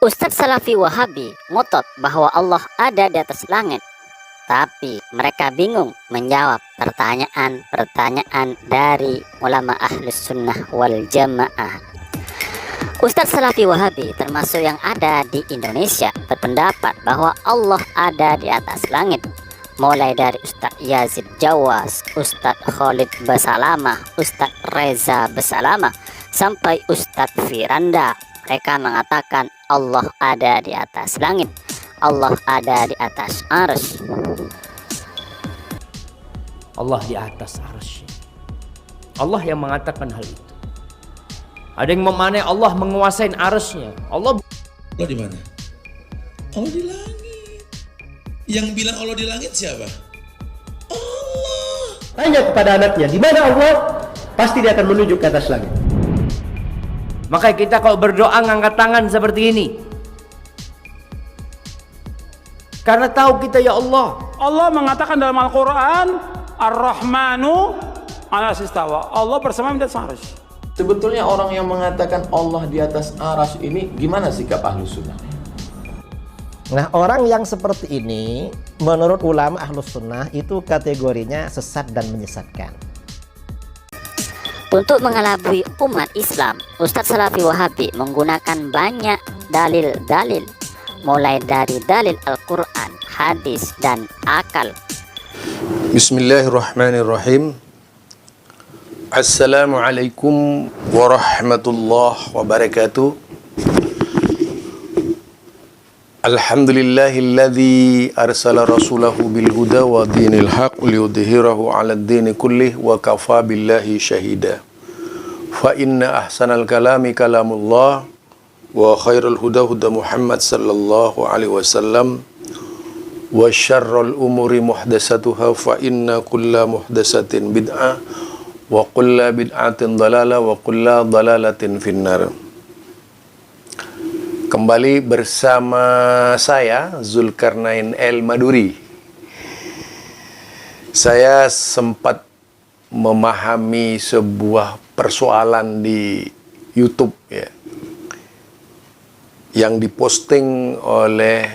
Ustadz Salafi Wahabi ngotot bahwa Allah ada di atas langit, tapi mereka bingung menjawab pertanyaan-pertanyaan dari ulama ahlus sunnah wal jamaah. Ustadz Salafi Wahabi termasuk yang ada di Indonesia berpendapat bahwa Allah ada di atas langit. Mulai dari Ustadz Yazid Jawas, Ustadz Khalid Basalamah, Ustadz Reza Basalamah, sampai Ustadz Firanda. Mereka mengatakan Allah ada di atas langit, Allah ada di atas arsy. Allah di atas arsy. Allah yang mengatakan hal itu. Ada yang memanai Allah menguasai arsy-Nya. Allah di mana? Allah di langit. Yang bilang Allah di langit siapa? Allah. Tanya kepada anaknya, di mana Allah? Pasti dia akan menuju ke atas langit. Maka kita kalau berdoa ngangkat tangan seperti ini, karena tahu kita ya Allah. Allah mengatakan dalam Al-Quran, Ar-Rahmanu ala istawa. Allah bersama di atas arsy. Sebetulnya orang yang mengatakan Allah di atas arsy ini gimana sikap Ahlus Sunnah? Nah, orang yang seperti ini menurut ulama Ahlus Sunnah itu kategorinya sesat dan menyesatkan. Untuk mengelabui umat Islam, Ustadz Salafi Wahabi menggunakan banyak dalil-dalil, mulai dari dalil Al-Quran, hadis, dan akal. Bismillahirrahmanirrahim. Assalamualaikum warahmatullahi wabarakatuh. Alhamdulillahilladzi arsala rasulahu bil huda wa dinil haq liyudhhirahu 'alad dini kullih wa kafa billahi syahida. Fa inna ahsanal kalami kalamullah wa khairul huda huda Muhammad sallallahu alaihi wasallam wa syarrul umuri muhdatsatuha fa inna kulla muhdatsatin bid'ah wa kulla bid'atin dhalalah wa kulla dhalalatin finnar. Kembali bersama saya Zulkarnain El Maduri. Saya sempat memahami sebuah persoalan di YouTube ya, yang diposting oleh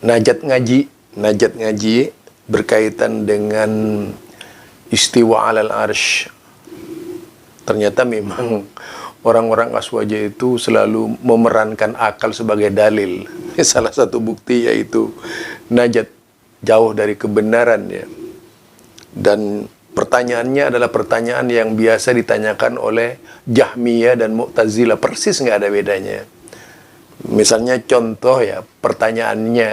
Najat Ngaji berkaitan dengan istiwa alal arsy. Ternyata memang orang-orang aswaja itu selalu memerankan akal sebagai dalil. Salah satu bukti yaitu Najat jauh dari kebenaran ya. Dan pertanyaannya adalah pertanyaan yang biasa ditanyakan oleh Jahmiyah dan Mu'tazilah, persis nggak ada bedanya. Misalnya contoh ya pertanyaannya.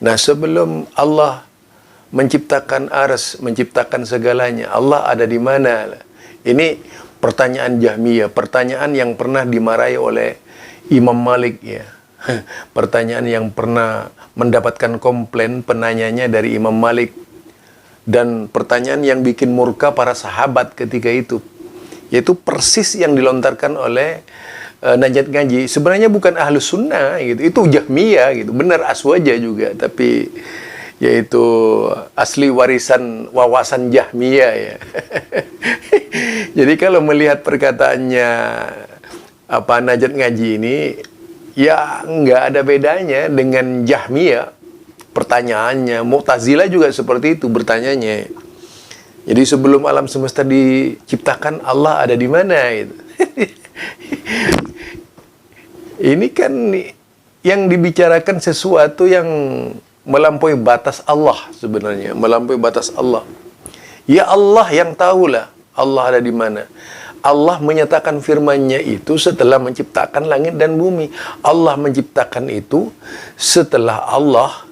Nah, sebelum Allah menciptakan arsy, menciptakan segalanya, Allah ada di mana? Ini pertanyaan Jahmiyah, pertanyaan yang pernah dimarahi oleh Imam Malik ya. Pertanyaan yang pernah mendapatkan komplain penanyanya dari Imam Malik, dan pertanyaan yang bikin murka para sahabat ketika itu, yaitu persis yang dilontarkan oleh Najat Ngaji. Sebenarnya bukan Ahlus Sunnah gitu, itu Jahmiyah gitu, benar aswaja juga, tapi yaitu asli warisan wawasan Jahmiyah ya. Jadi kalau melihat perkataannya Najat Ngaji ini, ya nggak ada bedanya dengan Jahmiyah pertanyaannya. Mu'tazilah juga seperti itu bertanyanya. Jadi sebelum alam semesta diciptakan, Allah ada di mana gitu. Ini kan yang dibicarakan sesuatu yang melampaui batas Allah sebenarnya, melampaui batas Allah. Ya Allah yang tahulah Allah ada di mana. Allah menyatakan firman-Nya itu setelah menciptakan langit dan bumi. Allah menciptakan itu setelah Allah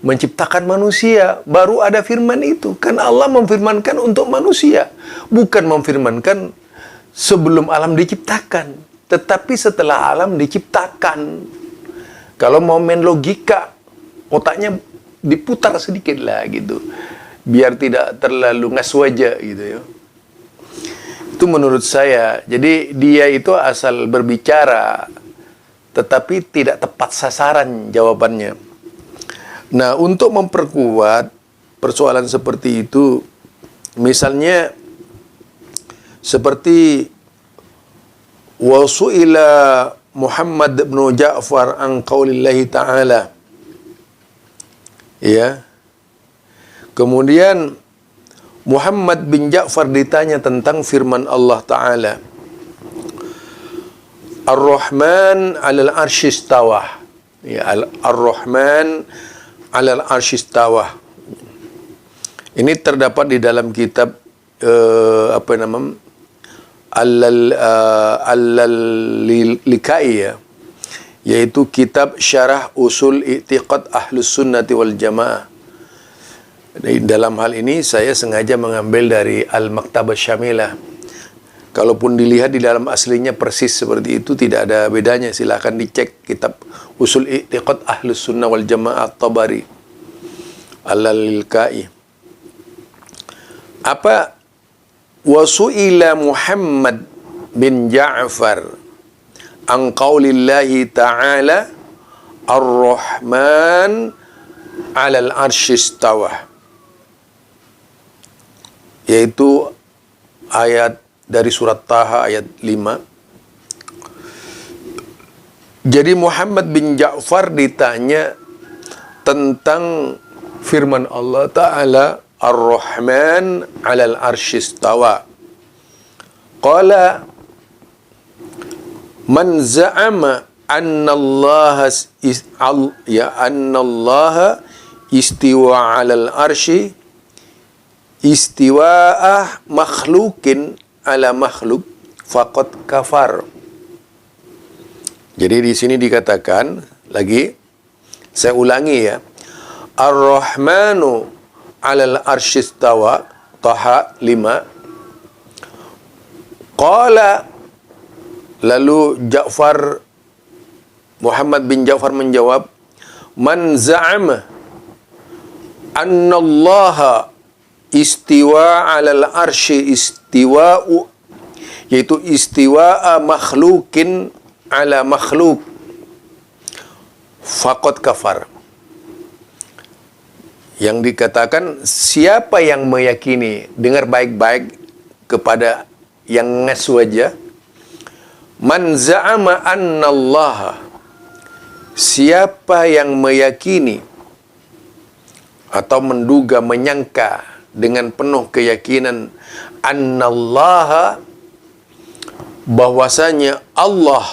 menciptakan manusia, baru ada firman itu. Kan Allah memfirmankan untuk manusia, bukan memfirmankan sebelum alam diciptakan, tetapi setelah alam diciptakan. Kalau mau main logika, otaknya diputar sedikit lah gitu, biar tidak terlalu ngaswaja gitu ya. Itu menurut saya. Jadi dia itu asal berbicara, tetapi tidak tepat sasaran jawabannya. Nah, untuk memperkuat persoalan seperti itu, misalnya seperti wa su'ila Muhammad bin Ja'far an qaulillahi ta'ala. Ya. Kemudian Muhammad bin Ja'far ditanya tentang firman Allah Ta'ala. Ar-Rahman 'alal 'arsy istawah. Ya, Ar-Rahman 'alal 'arsy istawah. Ini terdapat di dalam kitab Al-Likai, ya, yaitu kitab Syarah Usul I'tiqad Ahlus Sunnati wal Jamaah. Dalam hal ini saya sengaja mengambil dari Al-Maktabah Syamilah. Kalaupun dilihat di dalam aslinya persis seperti itu, tidak ada bedanya. Silahkan dicek kitab Usul I'tiqad Ahlus Sunnah wal Jamaah At-Tabari, Al-Likai. Apa? Wasu'ila Muhammad bin Ja'far an qaulillahi ta'ala Ar-Rahman 'alal 'arsy istawah, yaitu ayat dari surat Taha ayat 5. Jadi Muhammad bin Ja'far ditanya tentang firman Allah Ta'ala Ar-Rahman 'alal 'arsy istawa. Qala man za'ama anna Allah istiwa 'alal 'arsy istiwa'ah makhlukin 'ala makhluk faqad kafar. Jadi di sini dikatakan lagi, saya ulangi ya. Ar-Rahmanu 'alal 'arsy istawa, Taha 5. Qala, lalu Muhammad bin Ja'far menjawab, man za'ama anna Allah istiwa 'alal 'arsy istiwa'u, yaitu istiwa'a makhlukin 'ala makhluk faqad kafar. Yang dikatakan, siapa yang meyakini, dengar baik-baik kepada yang ngasu aja, man za'ama anna Allah, siapa yang meyakini atau menduga, menyangka dengan penuh keyakinan annallaha, bahwasanya Allah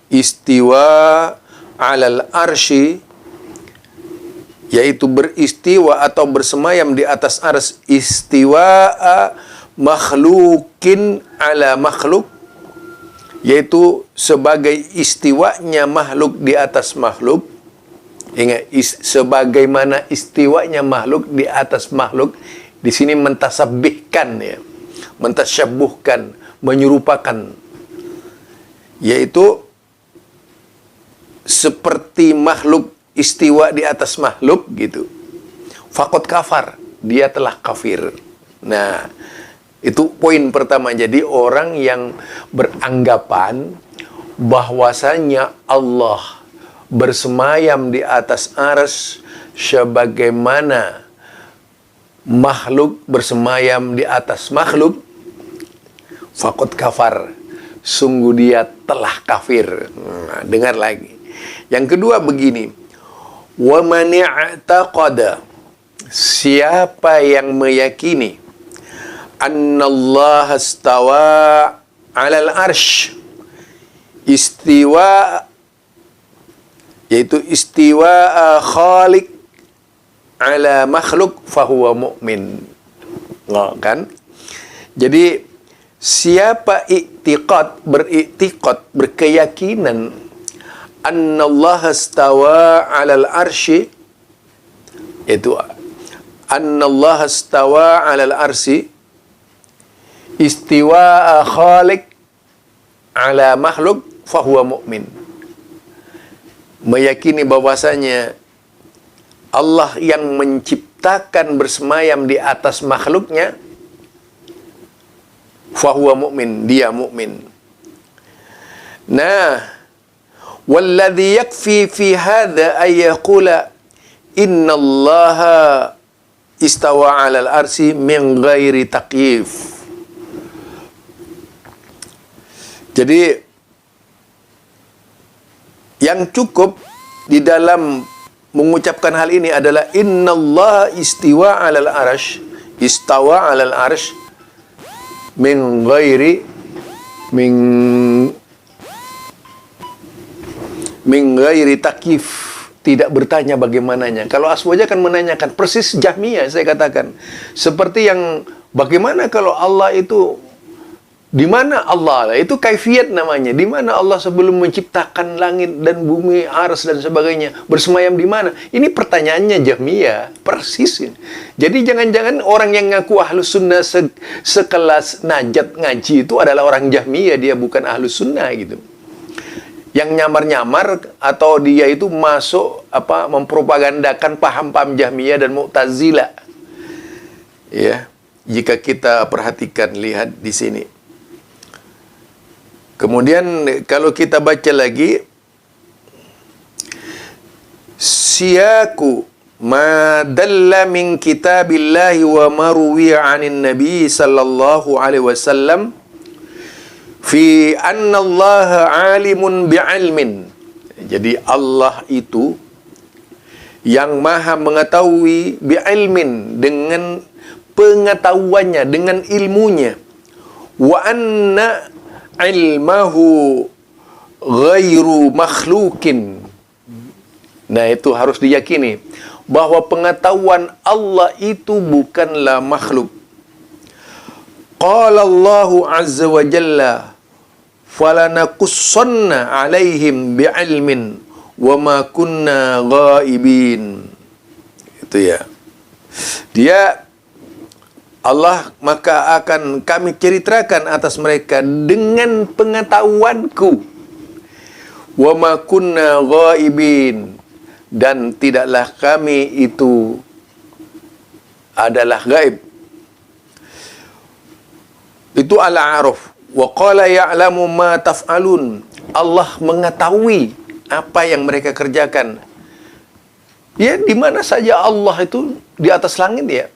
istiwa 'alal arsy, yaitu beristiwa atau bersemayam di atas ars, istiwa'a makhlukin 'ala makhluk, yaitu sebagai istiwanya makhluk di atas makhluk. Ingat, sebagaimana istiwanya makhluk di atas makhluk, di sini mentasabbihkan, ya, mentasyabuhkan, menyerupakan, yaitu seperti makhluk istiwa di atas makhluk gitu. Faqad kafar, dia telah kafir. Nah, itu poin pertama. Jadi orang yang beranggapan bahwasanya Allah bersemayam di atas arsy sebagaimana makhluk bersemayam di atas makhluk, faqad kafar, sungguh dia telah kafir. Nah, dengar lagi. Yang kedua begini, wa man i'taqada, siapa yang meyakini annallaha istawa 'alal arsy istiwa, yaitu istiwa khaliq 'ala makhluk fahuwa mu'min. Kan? Jadi siapa beriktikad, berkeyakinan annallaha istawa 'alal arsy, yaitu annallaha istawa 'alal arsy istiwa khaliq 'ala makhluk fahuwa mu'min. Meyakini bahwasanya Allah yang menciptakan bersemayam di atas makhluknya, fahuwa mu'min, dia mukmin. Nah, walladhi yakfi fi hadha ay yaqula innallaha istawa 'alal arsy min ghairi takyif. Jadi Yang cukup di dalam mengucapkan hal ini adalah innallaha istiwa 'alal arsy, istawa 'alal arsy min ghairi takif, tidak bertanya bagaimananya. Kalau Aswaja kan menanyakan, persis Jahmiyah saya katakan. Seperti yang bagaimana kalau Allah itu, di mana Allah? Itu kaifiyat namanya. Di mana Allah sebelum menciptakan langit dan bumi, ars dan sebagainya, bersemayam di mana? Ini pertanyaannya Jahmiyah, persis. Jadi jangan-jangan orang yang ngaku ahlus sunnah sekelas Najat Ngaji itu adalah orang Jahmiyah, dia bukan ahlus sunnah gitu. Yang nyamar-nyamar atau dia itu masuk mempropagandakan paham-paham Jahmiyah dan Mu'tazilah. Ya, jika kita perhatikan, lihat di sini. Kemudian kalau kita baca lagi, siyaku ma dalla min kitabillahi wa marwiya 'anin nabi sallallahu alaihi wasallam fi anna Allah 'alimun bi'ilmin. Jadi Allah itu yang maha mengetahui bi'ilmin, dengan pengetahuannya, dengan ilmunya. Wa anna ilmahu ghairu makhlukin. Nah, itu harus diyakini bahwa pengetahuan Allah itu bukanlah makhluk. Qala Allahu azza wa jalla falanakussanna alaihim bi'ilmin wa ma kunna ghaibin. Itu ya. Dia Allah, maka akan kami ceritakan atas mereka dengan pengetahuanku. Wa ma kunna ghaibin, dan tidaklah kami itu adalah gaib. Itu Al-A'raf. Wa qala ya'lamu ma taf'alun. Allah mengetahui apa yang mereka kerjakan. Ya, di mana saja Allah itu di atas langit ya.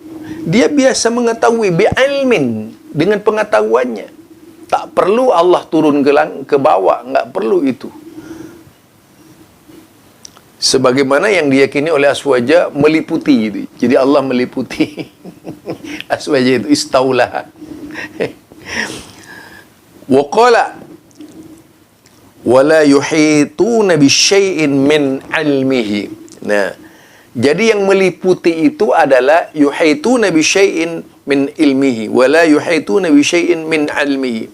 Dia biasa mengetahui bi'ilmin, dengan pengetahuannya. Tak perlu Allah turun ke bawah, enggak perlu itu. Sebagaimana yang diyakini oleh Aswaja, meliputi gitu. Jadi Allah meliputi. Aswaja itu istaula. Wa qala wala yuhituna bisyai'in min ilmihi. Nah, jadi yang meliputi itu adalah yuhituna bi syai'in min ilmihi wa la yuhituna bi syai'in min ilmihi.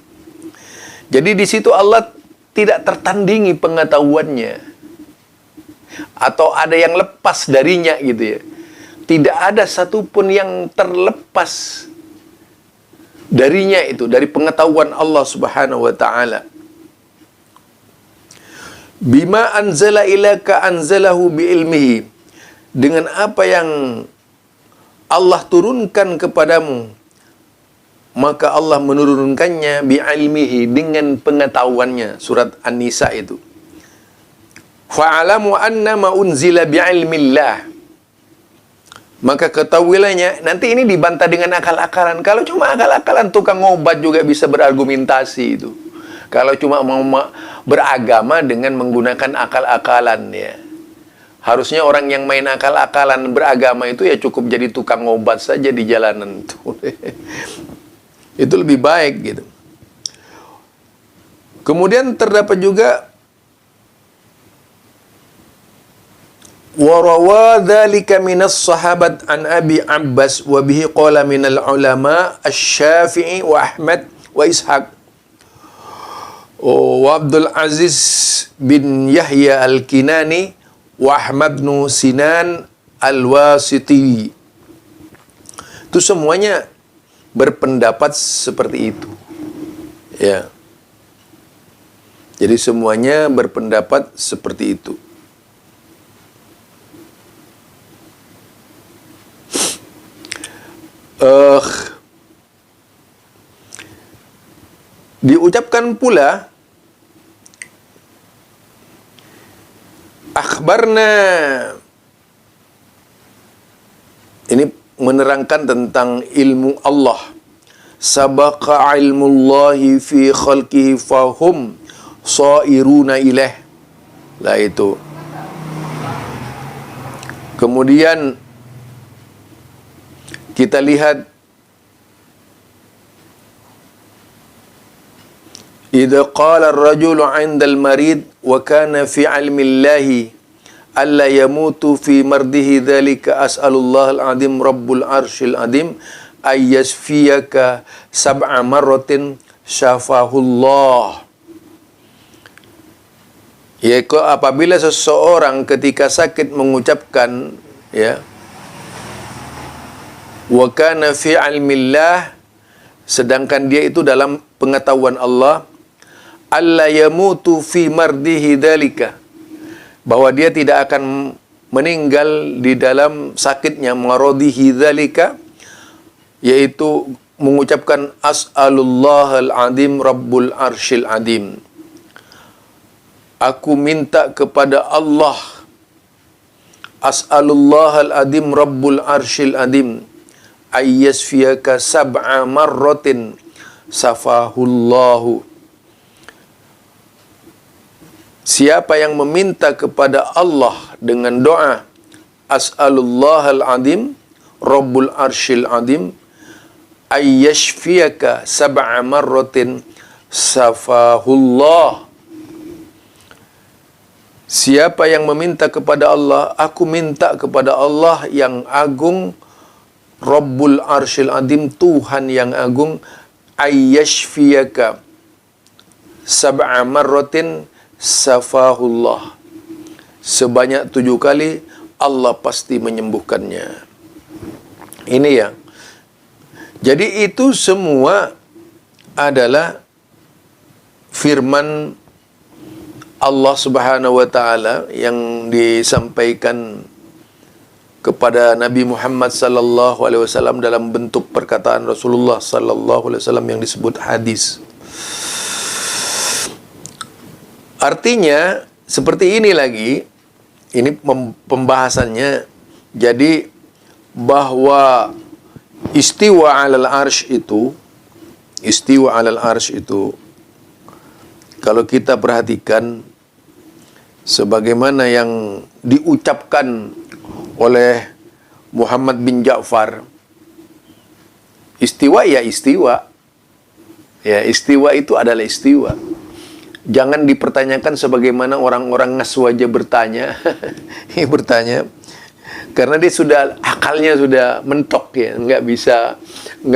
Jadi di situ Allah tidak tertandingi pengetahuannya, atau ada yang lepas darinya gitu ya. Tidak ada satupun yang terlepas darinya itu, dari pengetahuan Allah Subhanahu wa taala. Bima anzala ilaka anzalahu bi ilmihi, dengan apa yang Allah turunkan kepadamu, maka Allah menurunkannya bi'ilmihi, dengan pengetahuannya. Surat An-Nisa itu. Fa'alamu annama unzila bi'ilmillah. Maka ketahuilahnya, nanti ini dibantah dengan akal-akalan. Kalau cuma akal-akalan, tukang obat juga bisa berargumentasi itu. Kalau cuma mau beragama dengan menggunakan akal-akalan ya. Harusnya orang yang main akal-akalan beragama itu ya cukup jadi tukang obat saja di jalanan itu. Itu lebih baik gitu. Kemudian terdapat juga warawa dzalika minas sahabat an Abi Abbas wa bihi qala minal ulama asy-Syafi'i wa Ahmad wa Ishaq wa Abdul Aziz bin Yahya al-Kinani wa Ahmad bin Sinan al-Wasiti. Itu semuanya berpendapat seperti itu. Ya. Jadi semuanya berpendapat seperti itu. Diucapkan pula akhbarna, ini menerangkan tentang ilmu Allah. Sabaqa ilmullahi fi khalqihi fahum sairuna ilaih. Lah itu. Kemudian kita lihat idza qala ar-rajulu 'inda al-marid wa kana fi 'ilmi Allahi alla yamutu fi mardihi dzalika as'alullah al-'azim rabbul arsyil 'azim ay yasfiyaka sab'a marratin syafahullah. Yaitu apabila seseorang ketika sakit mengucapkan ya wa kana fi 'ilmillah, sedangkan dia itu dalam pengetahuan Allah, alla yamutu fi mardihi dzalika, bahwa dia tidak akan meninggal di dalam sakitnya, maradihi dzalika, yaitu mengucapkan as'alullahal azim rabbul arsyil azim. Aku minta kepada Allah, as'alullahal azim rabbul arsyil azim ayyasfiyaka sab'a marratin safahullahu. Siapa yang meminta kepada Allah dengan doa as'alullahal azim rabbul arsyil azim ayyashfiyaka sab'a marratin safahullah. Siapa yang meminta kepada Allah, aku minta kepada Allah yang agung, Rabbul Arsyil Azim, Tuhan yang agung, ayyashfiyaka sab'a marratin safahullah. Sebanyak 7 kali Allah pasti menyembuhkannya. Ini ya. Jadi itu semua adalah firman Allah Subhanahu wa taala yang disampaikan kepada Nabi Muhammad sallallahu alaihi wasallam dalam bentuk perkataan Rasulullah sallallahu alaihi wasallam yang disebut hadis. Artinya seperti ini lagi, ini pembahasannya. Jadi bahwa istiwa 'alal arsy itu, kalau kita perhatikan sebagaimana yang diucapkan oleh Muhammad bin Ja'far, istiwa ya istiwa. Ya, istiwa itu adalah istiwa. Jangan dipertanyakan sebagaimana orang-orang Ngaswaja bertanya. bertanya karena dia sudah, akalnya sudah mentok ya, nggak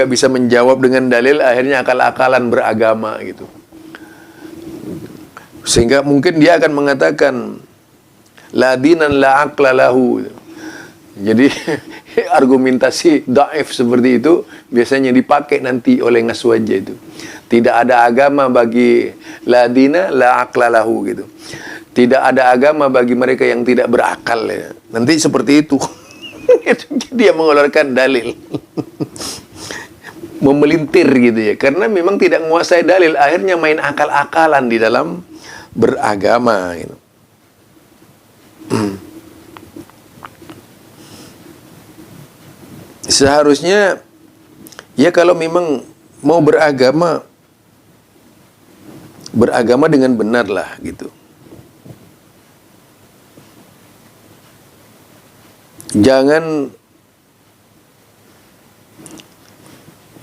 bisa menjawab dengan dalil, akhirnya akal-akalan beragama gitu. Sehingga mungkin dia akan mengatakan la dinan la aqla lahu. Jadi argumentasi dhaif seperti itu biasanya dipakai nanti oleh Ngaswaja itu. Tidak ada agama bagi la dina la aqla lahu gitu. Tidak ada agama bagi mereka yang tidak berakal ya. Nanti seperti itu. Dia mengeluarkan dalil. Memelintir gitu ya. Karena memang tidak menguasai dalil, akhirnya main akal-akalan di dalam beragama gitu. Seharusnya ya kalau memang mau beragama dengan benar lah gitu. Jangan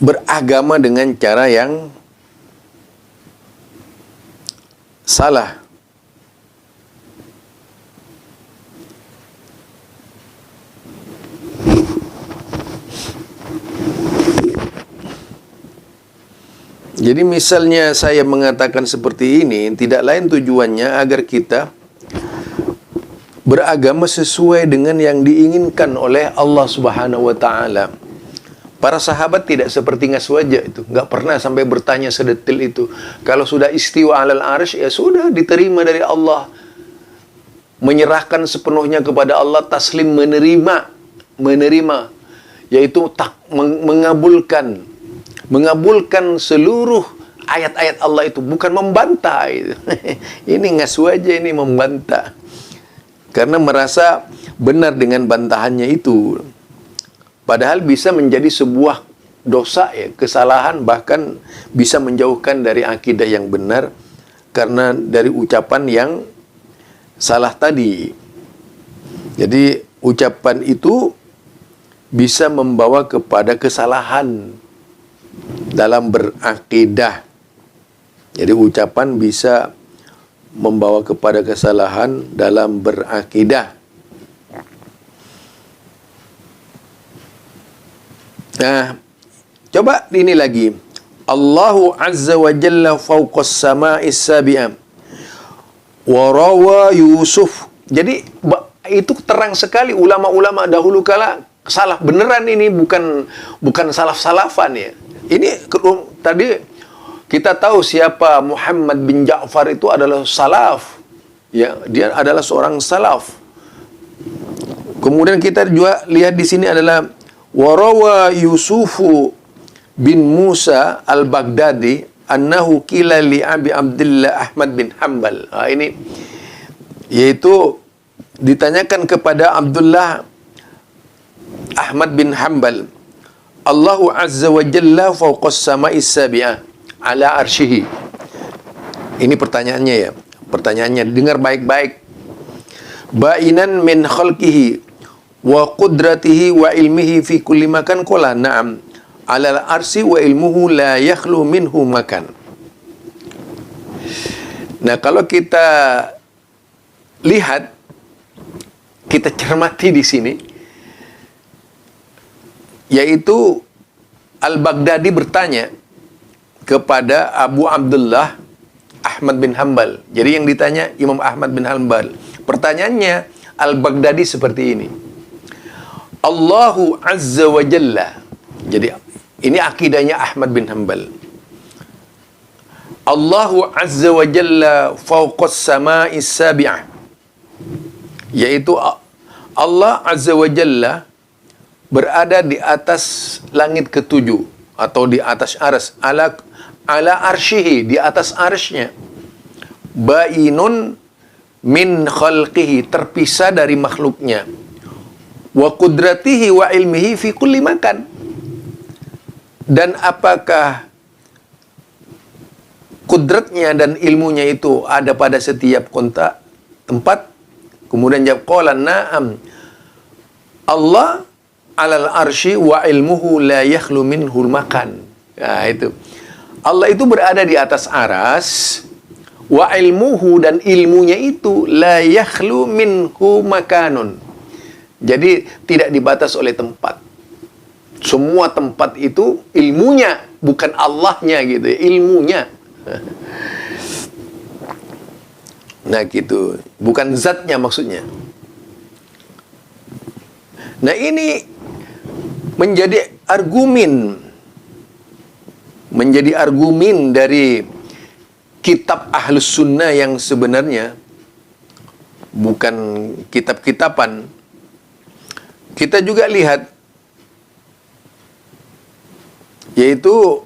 beragama dengan cara yang salah. Jadi misalnya saya mengatakan seperti ini, tidak lain tujuannya agar kita beragama sesuai dengan yang diinginkan oleh Allah Subhanahu wa taala. Para sahabat tidak seperti Ngaswaja itu, nggak pernah sampai bertanya sedetil itu. Kalau sudah istiwa 'alal arsy, ya sudah diterima dari Allah. Menyerahkan sepenuhnya kepada Allah, taslim, menerima, yaitu mengabulkan seluruh ayat-ayat Allah itu, bukan membantah. Ini Ngaswaja ini membantah. Karena merasa benar dengan bantahannya itu. Padahal bisa menjadi sebuah dosa ya, kesalahan, bahkan bisa menjauhkan dari akidah yang benar karena dari ucapan yang salah tadi. Jadi ucapan itu bisa membawa kepada kesalahan dalam berakidah. Jadi ucapan bisa membawa kepada kesalahan dalam berakidah. Nah, coba ini lagi. Allahu Azza wa Jalla fawqas sama'is sabi'ah. Wa rawa Yusuf. Jadi itu terang sekali ulama-ulama dahulu kala salah beneran ini, bukan salaf-salafan ya. Ini tadi kita tahu siapa Muhammad bin Ja'far itu adalah salaf. Ya, dia adalah seorang salaf. Kemudian kita juga lihat di sini adalah warawa Yusufu bin Musa al-Baghdadi annahu qila li Abi Abdullah Ahmad bin Hanbal. Ini yaitu ditanyakan kepada Abdullah Ahmad bin Hanbal, Allahu Azza wa Jalla fawqas sama'is sabi'ah ala arsyihi. Ini pertanyaannya ya. Pertanyaannya dengar baik-baik. Ba'inan min khalqihi wa qudratihi wa ilmihi fi kulli makan qala na'am alal arsi wa ilmuhu la yakhlu minhu makan. Nah, kalau kita lihat, kita cermati di sini, yaitu Al-Baghdadi bertanya kepada Abu Abdullah Ahmad bin Hanbal. Jadi yang ditanya Imam Ahmad bin Hanbal. Pertanyaannya Al-Baghdadi seperti ini. Allahu Azza wa Jalla. Jadi ini akidahnya Ahmad bin Hanbal. Allahu Azza wa Jalla fawqas sama'is sabi'ah. Yaitu Allah Azza wa Jalla berada di atas langit ketujuh atau di atas arsy, ala arsyihi, di atas arsy-Nya. Bainun min khalqihi, terpisah dari makhluknya. Wa qudratihi wa ilmihi fi kulli makan. Dan apakah kudratnya dan ilmunya itu ada pada setiap tempat? Kemudian jawab qala na'am. Allah alal arsy wa ilmuhu la yakhlu minhul makan. Nah, itu. Allah itu berada di atas aras, wa ilmuhu, dan ilmunya itu la yakhlu minhu makanun. Jadi tidak dibatas oleh tempat. Semua tempat itu ilmunya, bukan Allahnya gitu, ilmunya. Nah gitu, bukan zatnya maksudnya. Nah ini menjadi argumen dari kitab Ahlus Sunnah yang sebenarnya bukan kitab-kitaban. Kita juga lihat, yaitu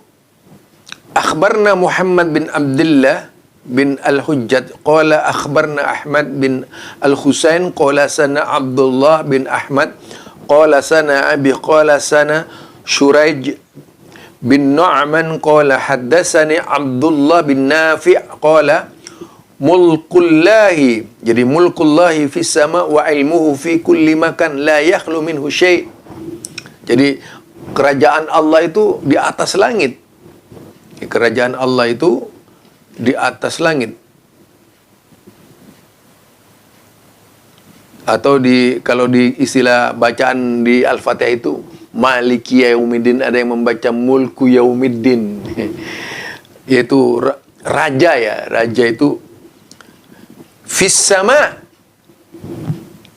akhbarna Muhammad bin Abdullah bin Al-Hujjat qala akhbarna Ahmad bin Al-Husain qala sana Abdullah bin Ahmad qala sana Abi qala sana Shuraij bin Nu'man qala haddatsani Abdullah bin Nafi' qala mulkullahi, jadi mulkullahi fis sama wa ilmuhu fi kulli makan la yakhlu minhu syai'. Jadi kerajaan Allah itu di atas langit. Kerajaan Allah itu di atas langit. Atau kalau di istilah bacaan di Al-Fatihah itu Maliki Yaumiddin, ada yang membaca Mulku Yaumiddin. Yaitu raja ya, raja itu fis sama,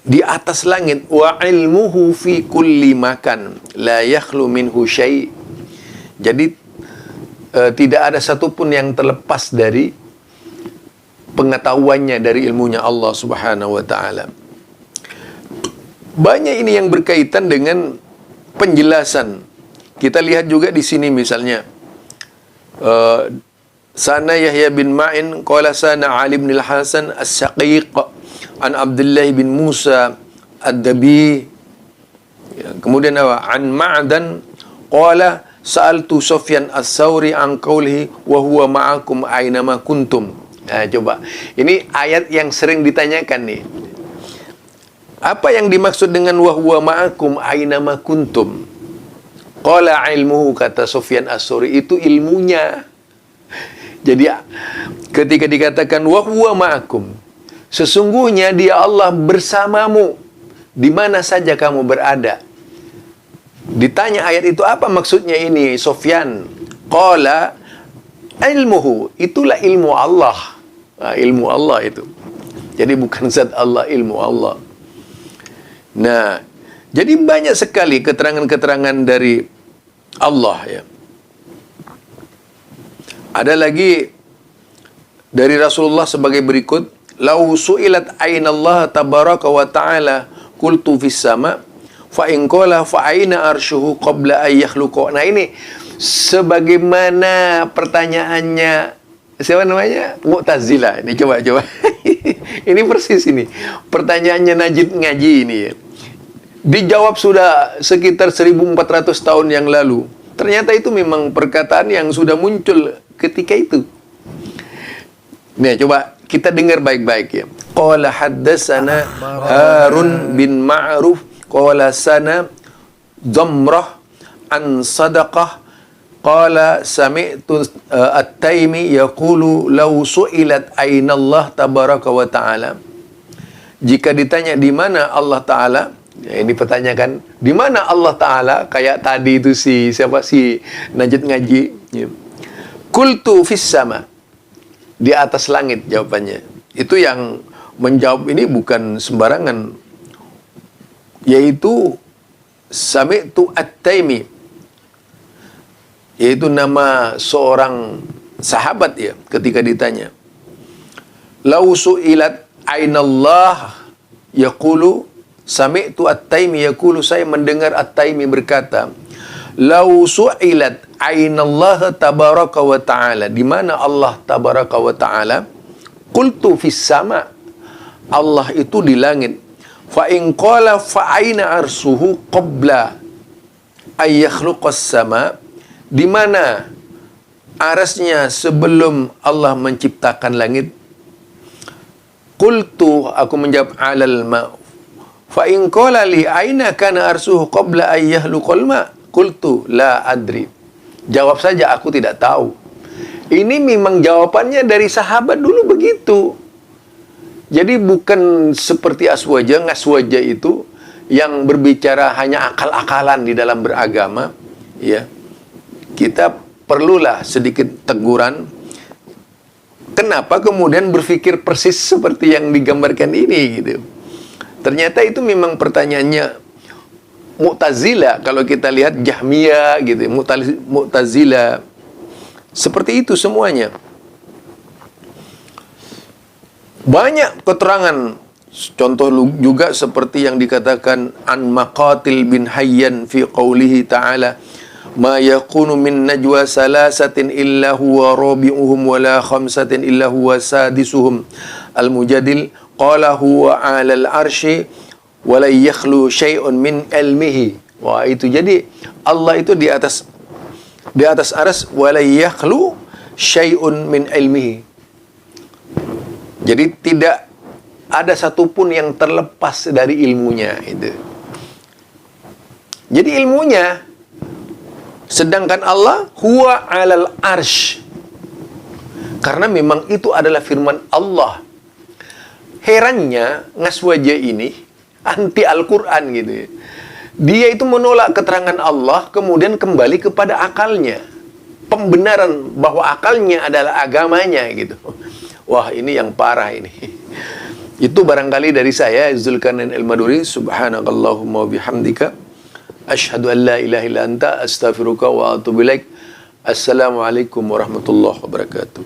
di atas langit, wa ilmuhu fi kulli makan la yakhlu minhu syai'. Jadi tidak ada satupun yang terlepas dari pengetahuannya, dari ilmunya Allah Subhanahu wa taala. Banyak ini yang berkaitan dengan penjelasan. Kita lihat juga di sini misalnya sana Yahya bin Ma'in qala sana Ali bin Al-Hasan As-Saqiq an Abdullah bin Musa Ad-Dabi. Kemudian an Ma'dan qala sa'altu Sufyan As-Sauri an qawlihi wa huwa ma'akum aynama kuntum. Nah, coba. Ini ayat yang sering ditanyakan nih. Apa yang dimaksud dengan wa huwa ma'akum aina ma kuntum? Qala ilmuhu, kata Sufyan As-Tsauri, itu ilmunya. Jadi ketika dikatakan wa huwa ma'akum, sesungguhnya dia Allah bersamamu di mana saja kamu berada. Ditanya ayat itu apa maksudnya ini, Sufyan? Qala ilmuhu, itulah ilmu Allah. Nah, ilmu Allah itu. Jadi bukan zat Allah, ilmu Allah. Nah, jadi banyak sekali keterangan-keterangan dari Allah ya. Ada lagi dari Rasulullah sebagai berikut, lau su'ilat aina Allah tabaraka wa ta'ala qultu fis sama fa in qala fa aina arshuhu qabla ay yakhluqa. Nah, ini sebagaimana pertanyaannya siapa namanya? Mu'tazilah. Ini coba. Ini persis ini. Pertanyaannya Najib Ngaji ini ya. Dijawab sudah sekitar 1400 tahun yang lalu. Ternyata itu memang perkataan yang sudah muncul ketika itu. Nih, coba kita dengar baik-baik ya. Qala haddatsana Harun bin Ma'ruf qala sana Damrah an Sadaqah qala sami'tu At-Taimi yaqulu law su'ilat aina Allah tabaraka wa ta'ala. Jika ditanya di mana Allah Ta'ala, ya, ini pertanyakan di mana Allah Ta'ala, kayak tadi itu si Najib Ngaji ya. Qultu fis sama, di atas langit jawabannya. Itu yang menjawab ini bukan sembarangan, yaitu sami'tu At-Taimi, yaitu nama seorang sahabat ya. Ketika ditanya lau su'ilat ainallah yaqulu sami'tu At-Taimi yaqulu, saya mendengar At-Taimi berkata, lau su'ilat ainallah tabaraka wa ta'ala, di mana Allah tabaraka wa ta'ala, qultu fis sama, Allah itu di langit. Fa in qala fa aina arsuhu qabla ay yakhluqas sama, di mana arasnya sebelum Allah menciptakan langit. Qultu, aku menjawab, alal ma. Fa in qala li aina kana arsuhu qabla ay yakhluqal ma, qultu la adri. Jawab saja, aku tidak tahu. Ini memang jawabannya dari sahabat dulu begitu. Jadi bukan seperti Ngaswaja itu yang berbicara hanya akal-akalan di dalam beragama, ya. Kita perlulah sedikit teguran. Kenapa kemudian berpikir persis seperti yang digambarkan ini gitu. Ternyata itu memang pertanyaannya Mu'tazilah. Kalau kita lihat Jahmiyah gitu, Mu'tazilah, seperti itu semuanya. Banyak keterangan. Contoh juga seperti yang dikatakan an Maqatil bin Hayyan fi qawlihi ta'ala, ma yakunu min najwa salasatin illa huwa rabi'uhum wa la khamsatin illa huwa sadisuhum. Al-Mujadil qala huwa 'alal arsy wa la yakhlu syai'un min ilmihi. Wah, itu jadi Allah itu di atas aras, wa la yakhlu syai'un min ilmihi. Jadi tidak ada satupun yang terlepas dari ilmunya itu. Jadi ilmunya, sedangkan Allah huwa 'alal arsy. Karena memang itu adalah firman Allah. Herannya Ngaswaja ini anti Al-Quran gitu ya. Dia itu menolak keterangan Allah, kemudian kembali kepada akalnya. Pembenaran bahwa akalnya adalah agamanya gitu. Wah, ini yang parah ini. Itu barangkali dari saya, Zulkarnain Al-Maduri. Subhanakallahumma wa bihamdika asyhadu an la ilaha illa anta astaghfiruka wa atubu ilaik. Assalamualaikum warahmatullahi wabarakatuh.